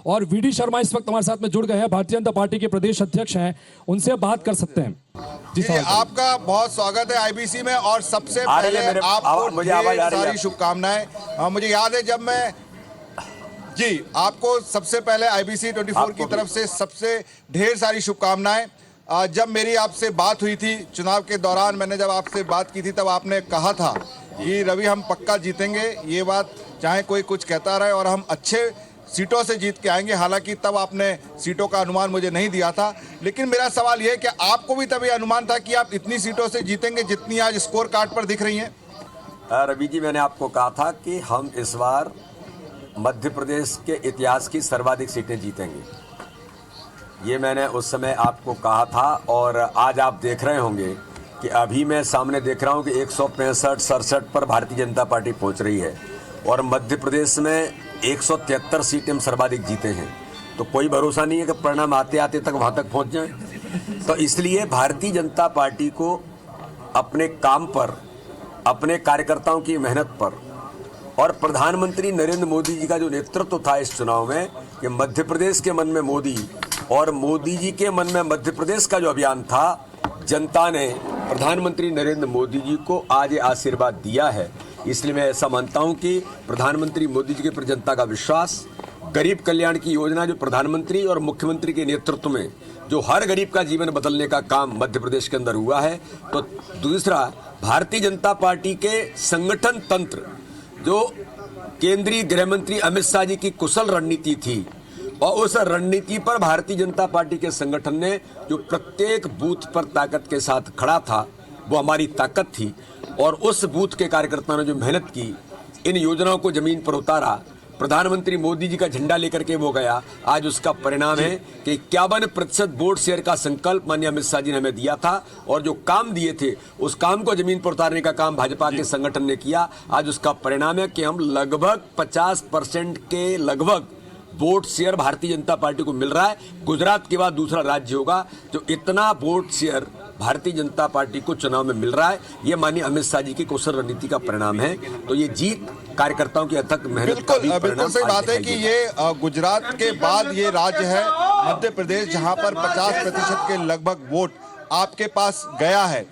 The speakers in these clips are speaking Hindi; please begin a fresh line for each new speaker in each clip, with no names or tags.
और वीडी शर्मा इस वक्त हमारे साथ में जुड़ गए हैं, भारतीय जनता पार्टी के प्रदेश अध्यक्ष हैं, उनसे बात कर सकते हैं। जी
जी, आपका बहुत स्वागत है आईबीसी में। और सबसे पहले आपको ढेर सारी शुभकामनाएं। मुझे याद है जब मैं जी आपको सबसे पहले आईबीसी 24 की तरफ से सबसे ढेर सारी शुभकामनाएं। जब मेरी आपसे बात हुई थी चुनाव के दौरान, मैंने जब आपसे बात की थी तब आपने कहा था कि रवि हम पक्का जीतेंगे, ये बात चाहे कोई कुछ कहता रहे, और हम अच्छे सीटों से जीत के आएंगे। हालांकि तब आपने सीटों का अनुमान मुझे नहीं दिया था, लेकिन मेरा सवाल यह है कि आपको भी तब ये अनुमान था कि आप इतनी सीटों से जीतेंगे जितनी आज स्कोर कार्ड पर दिख रही हैं?
रवि जी, मैंने आपको कहा था कि हम इस बार मध्य प्रदेश के इतिहास की सर्वाधिक सीटें जीतेंगे। ये मैंने उस समय आपको कहा था, और आज आप देख रहे होंगे कि अभी मैं सामने देख रहा हूँ कि 165-67 पर भारतीय जनता पार्टी पहुँच रही है, और मध्य प्रदेश में 173 सीटें हम सर्वाधिक जीते हैं। तो कोई भरोसा नहीं है कि परिणाम आते आते तक वहाँ तक पहुँच जाएं। तो इसलिए भारतीय जनता पार्टी को अपने काम पर, अपने कार्यकर्ताओं की मेहनत पर, और प्रधानमंत्री नरेंद्र मोदी जी का जो नेतृत्व था इस चुनाव में, कि मध्य प्रदेश के मन में मोदी और मोदी जी के मन में मध्य प्रदेश का जो अभियान था, जनता ने प्रधानमंत्री नरेंद्र मोदी जी को आज आशीर्वाद दिया है। इसलिए मैं ऐसा मानता हूं कि प्रधानमंत्री मोदी जी के प्रति जनता का विश्वास, गरीब कल्याण की योजना जो प्रधानमंत्री और मुख्यमंत्री के नेतृत्व में जो हर गरीब का जीवन बदलने का काम मध्य प्रदेश के अंदर हुआ है। तो दूसरा, भारतीय जनता पार्टी के संगठन तंत्र, जो केंद्रीय गृह मंत्री अमित शाह जी की कुशल रणनीति थी, और उस रणनीति पर भारतीय जनता पार्टी के संगठन ने जो प्रत्येक बूथ पर ताकत के साथ खड़ा था, वो हमारी ताकत थी। और उस बूथ के कार्यकर्ताओं ने जो मेहनत की, इन योजनाओं को जमीन पर उतारा, प्रधानमंत्री मोदी जी का झंडा लेकर के वो गया। आज उसका परिणाम है कि 51% वोट शेयर का संकल्प माननीय अमित शाह जी ने हमें दिया था, और जो काम दिए थे उस काम को जमीन पर उतारने का काम भाजपा के संगठन ने किया। आज उसका परिणाम है कि हम लगभग 50% के लगभग vote share Bharatiya Janata party को मिल रहा है। गुजरात के बाद दूसरा राज्य होगा जो इतना vote share Bharatiya Janata party को चुनाव में मिल रहा है। ये माननीय अमित शाह जी की कौशल रणनीति का परिणाम है। तो ये जीत कार्यकर्ताओं की अथक मेहनत का भी
बिल्कुल सही बात है कि ये गुजरात के बाद ये राज्य है मध्य प्रदेश जहां पर 50% के लगभग वोट आपके पास गया है।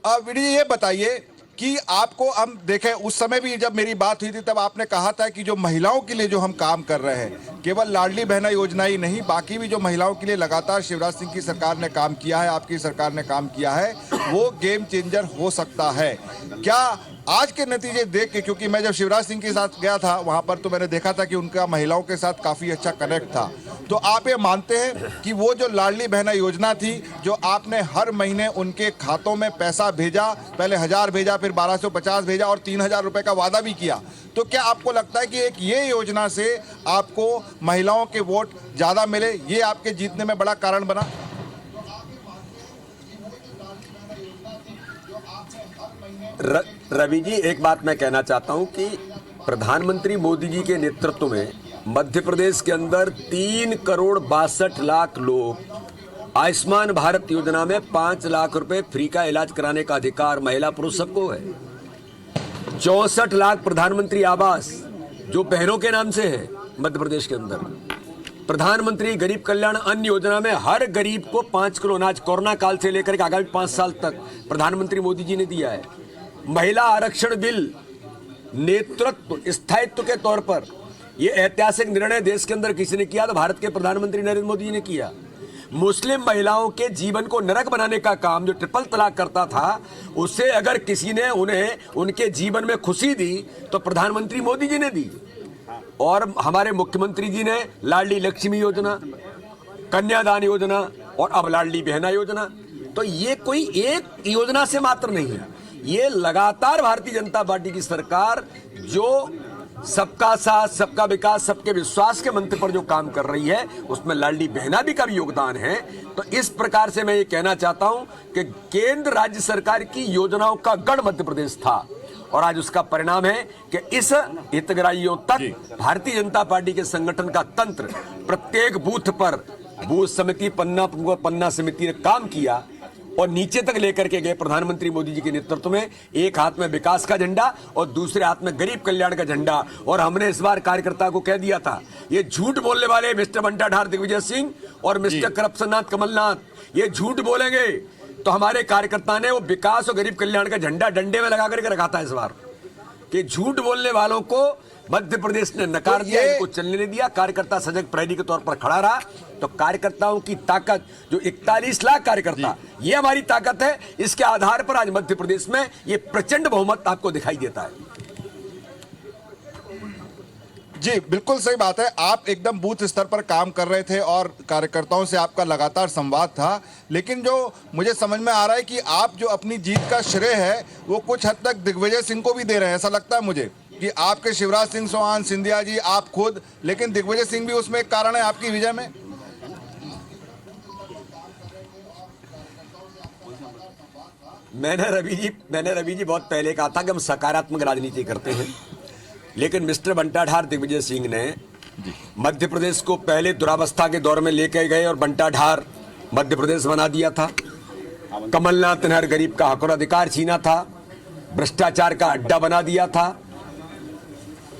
वीडी, ये बताइए कि आपको हम देखें, उस समय भी जब मेरी बात हुई थी तब आपने कहा था कि जो महिलाओं के लिए जो हम काम कर रहे हैं, केवल लाडली बहना योजना ही नहीं, बाकी भी जो महिलाओं के लिए लगातार शिवराज सिंह की सरकार ने काम किया है, आपकी सरकार ने काम किया है, वो गेम चेंजर हो सकता है। क्या आज के नतीजे देख के, क्योंकि मैं जब शिवराज सिंह के साथ गया था वहां पर तो मैंने देखा था कि उनका महिलाओं के साथ काफी अच्छा कनेक्ट था, तो आप ये मानते हैं कि वो जो लाडली बहना योजना थी, जो आपने हर महीने उनके खातों में पैसा भेजा, पहले 1000 भेजा, फिर 1250 भेजा और 3000 रुपए का वादा भी किया, तो क्या आपको लगता है कि एक ये योजना से आपको महिलाओं के वोट ज्यादा मिले, ये आपके जीतने में बड़ा कारण बना?
रवि जी, एक बात मैं कहना चाहता हूं कि प्रधानमंत्री मोदी जी के नेतृत्व में मध्य प्रदेश के अंदर 3,62,00,000 लोग आयुष्मान भारत योजना में 5 लाख रुपए फ्री का इलाज कराने का अधिकार महिला पुरुष सबको है। 64 लाख प्रधानमंत्री आवास जो बहनों के नाम से है मध्य प्रदेश के अंदर। प्रधानमंत्री गरीब कल्याण अन्न योजना में हर गरीब को 5 किलो अनाज कोरोना काल से लेकर के आगामी 5 साल तक प्रधानमंत्री मोदी जी ने दिया है। महिला आरक्षण बिल नेतृत्व स्थायित्व के तौर पर यह ऐतिहासिक निर्णय देश के अंदर किसी ने किया तो भारत के प्रधानमंत्री नरेंद्र मोदी जी ने किया। मुस्लिम महिलाओं के जीवन को नरक बनाने का काम जो ट्रिपल तलाक करता था, उससे अगर किसी ने उन्हें उनके जीवन में खुशी दी तो प्रधानमंत्री मोदी जी ने दी। और हमारे मुख्यमंत्री जी ने लाडली लक्ष्मी योजना, कन्यादान योजना और अब लाडली बहना योजना। तो ये कोई एक योजना से मात्र नहीं है, ये लगातार भारतीय जनता पार्टी की सरकार जो सबका साथ, सबका विकास, सबके विश्वास के मंत्र पर जो काम कर रही है, उसमें लाडली बहना भी का भी योगदान है। तो इस प्रकार से मैं ये कहना चाहता हूं कि केंद्र राज्य सरकार की योजनाओं का गढ़ मध्य प्रदेश था, और आज उसका परिणाम है कि इस हितग्राहियों तक भारतीय जनता पार्टी के संगठन का तंत्र प्रत्येक बूथ पर बूथ समिति, पन्ना समिति ने काम किया। और नीचे तक लेकर के गए प्रधानमंत्री मोदी जी के नेतृत्व में। एक हाथ में विकास का झंडा और दूसरे हाथ में गरीब कल्याण का झंडा। और हमने इस बार कार्यकर्ता को कह दिया था, ये झूठ बोलने वाले मिस्टर बंटा ढार दिग्विजय सिंह और मिस्टर करप्शननाथ कमलनाथ, ये झूठ बोलेंगे तो हमारे कार्यकर्ता ने वो विकास और गरीब कल्याण का झंडा डंडे में लगा करके रखा था इस बार, कि झूठ बोलने वालों को मध्य प्रदेश ने नकार दिया, इनको चलने नहीं दिया। कार्यकर्ता सजग प्रहरी के तौर पर खड़ा रहा। तो कार्यकर्ताओं की ताकत, जो 41 लाख कार्यकर्ता, ये हमारी ताकत है। इसके आधार पर आज मध्य प्रदेश में ये प्रचंड बहुमत आपको दिखाई देता है।
जी बिल्कुल सही बात है। आप एकदम बूथ स्तर पर काम कर रहे थे और कार्यकर्ताओं से आपका लगातार संवाद था, लेकिन जो मुझे समझ में आ रहा है कि आप जो अपनी जीत का श्रेय है वो कुछ हद तक दिग्विजय सिंह को भी दे रहे हैं। ऐसा लगता है मुझे कि आपके शिवराज सिंह चौहान, सिंधिया जी, आप खुद, लेकिन दिग्विजय सिंह भी उसमें एक कारण है आपकी विजय में।
मैंने रवि जी बहुत पहले कहा था कि हम सकारात्मक राजनीति करते हैं, लेकिन मिस्टर बंटा ढार दिग्विजय सिंह ने मध्य प्रदेश को पहले दुरावस्था के दौर में लेकर गए और बंटा ढार मध्य प्रदेश बना दिया था। कमलनाथ ने हर गरीब का हक और अधिकार छीना था, भ्रष्टाचार का अड्डा बना दिया था,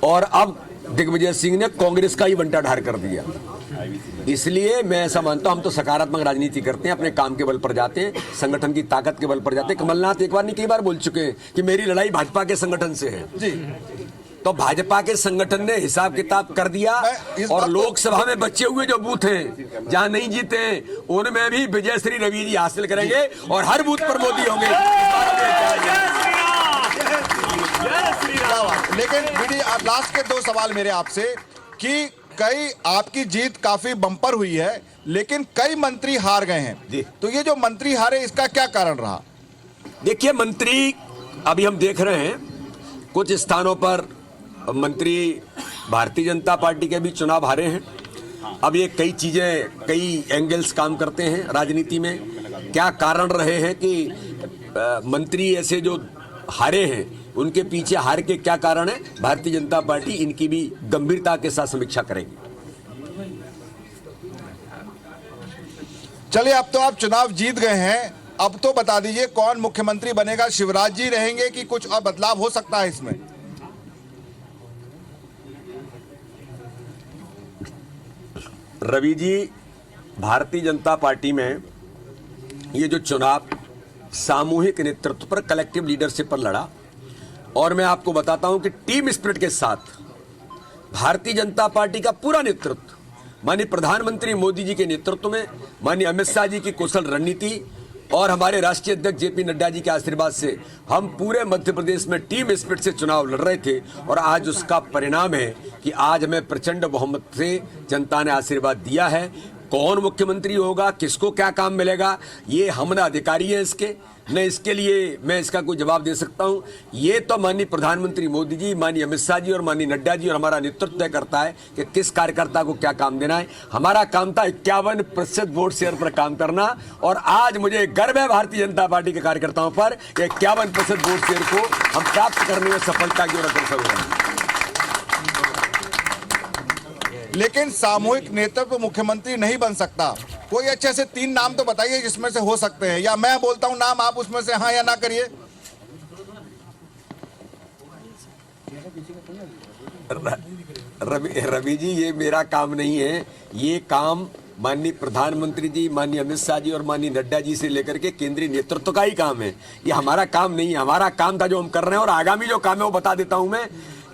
और अब दिग्विजय सिंह ने कांग्रेस का ही बंटा ढार कर दिया। इसलिए मैं ऐसा मानता हूं, हम तो सकारात्मक राजनीति करते हैं, अपने काम के बल पर जाते हैं, संगठन की ताकत के बल पर जाते हैं। कमलनाथ एक बार नहीं कई बार बोल चुके हैं कि मेरी लड़ाई भाजपा के संगठन से है जी। तो भाजपा के संगठन ने हिसाब किताब कर दिया, और लोकसभा में बचे हुए जो बूथ हैं जहां नहीं जीते हैं उनमें भी विजय श्री रवि जी हासिल करेंगे और हर बूथ पर मोदी होंगे।
लेकिन दीदी लास्ट के 2 सवाल मेरे आपसे कि कई आपकी जीत काफी बम्पर हुई है, लेकिन कई मंत्री हार गए हैं, तो ये जो मंत्री हारे इसका क्या कारण रहा?
देखिए, मंत्री अभी हम देख रहे हैं कुछ स्थानों पर मंत्री भारतीय जनता पार्टी के भी चुनाव हारे हैं। अब ये कई चीजें, कई एंगल्स काम करते हैं राजनीति में। क्या कारण रहे हैं कि मंत्री ऐसे जो हारे हैं, उनके पीछे हार के क्या कारण है, भारतीय जनता पार्टी इनकी भी गंभीरता के साथ समीक्षा करेगी।
चलिए, अब तो आप चुनाव जीत गए हैं, अब तो बता दीजिए कौन मुख्यमंत्री बनेगा? शिवराज जी रहेंगे कि कुछ और बदलाव हो सकता है इसमें?
रवि जी, भारतीय जनता पार्टी में ये जो चुनाव सामूहिक नेतृत्व पर, कलेक्टिव लीडरशिप पर लड़ा, और मैं आपको बताता हूं कि टीम स्पिरिट के साथ भारतीय जनता पार्टी का पूरा नेतृत्व, माननीय प्रधानमंत्री मोदी जी के नेतृत्व में, माननीय अमित शाह जी की कुशल रणनीति और हमारे राष्ट्रीय अध्यक्ष जेपी नड्डा जी के आशीर्वाद से हम पूरे मध्य प्रदेश में टीम स्पिरिट से चुनाव लड़ रहे थे, और आज उसका परिणाम है कि आज हमें प्रचंड बहुमत से जनता ने आशीर्वाद दिया है। कौन मुख्यमंत्री होगा, किसको क्या काम मिलेगा, ये हम ना अधिकारी हैं इसके, न इसके लिए मैं इसका कोई जवाब दे सकता हूं। ये तो माननीय प्रधानमंत्री मोदी जी, माननीय अमित शाह जी और माननीय नड्डा जी और हमारा नेतृत्व तय करता है कि किस कार्यकर्ता को क्या काम देना है। हमारा काम था 51% वोट शेयर पर काम करना, और आज मुझे गर्व है भारतीय जनता पार्टी के कार्यकर्ताओं पर, 51% वोट शेयर को हम प्राप्त करने में सफलता की ओर अग्रसर हो रहे हैं।
लेकिन सामूहिक नेतृत्व मुख्यमंत्री नहीं बन सकता। कोई अच्छे से 3 नाम तो बताइए जिसमें से हो सकते हैं, या मैं बोलता हूं नाम, आप उसमें से हाँ या ना करिए।
रवि जी, ये मेरा काम नहीं है, ये काम माननीय प्रधानमंत्री जी, माननीय अमित शाह जी और माननीय नड्डा जी से लेकर के केंद्रीय नेतृत्व का ही काम है। ये हमारा काम नहीं है। हमारा काम था जो हम कर रहे हैं, और आगामी जो काम है वो बता देता हूं मैं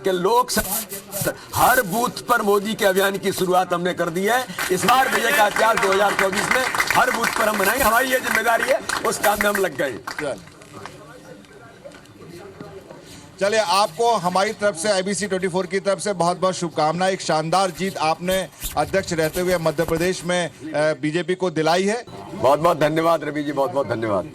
कि लोकसभा हर बूथ पर मोदी के अभियान की शुरुआत हमने कर दी है। इस बार विजय का इतिहास 2024 में हर बूथ पर हम बनाएंगे। हमारी ये जिम्मेदारी है, उस काम में हम लग गए।
चलिए, आपको हमारी तरफ से, IBC 24 की तरफ से बहुत बहुत शुभकामनाएं। एक शानदार जीत आपने अध्यक्ष रहते हुए मध्य प्रदेश में बीजेपी को दिलाई है।
बहुत बहुत धन्यवाद रवि जी, बहुत बहुत धन्यवाद।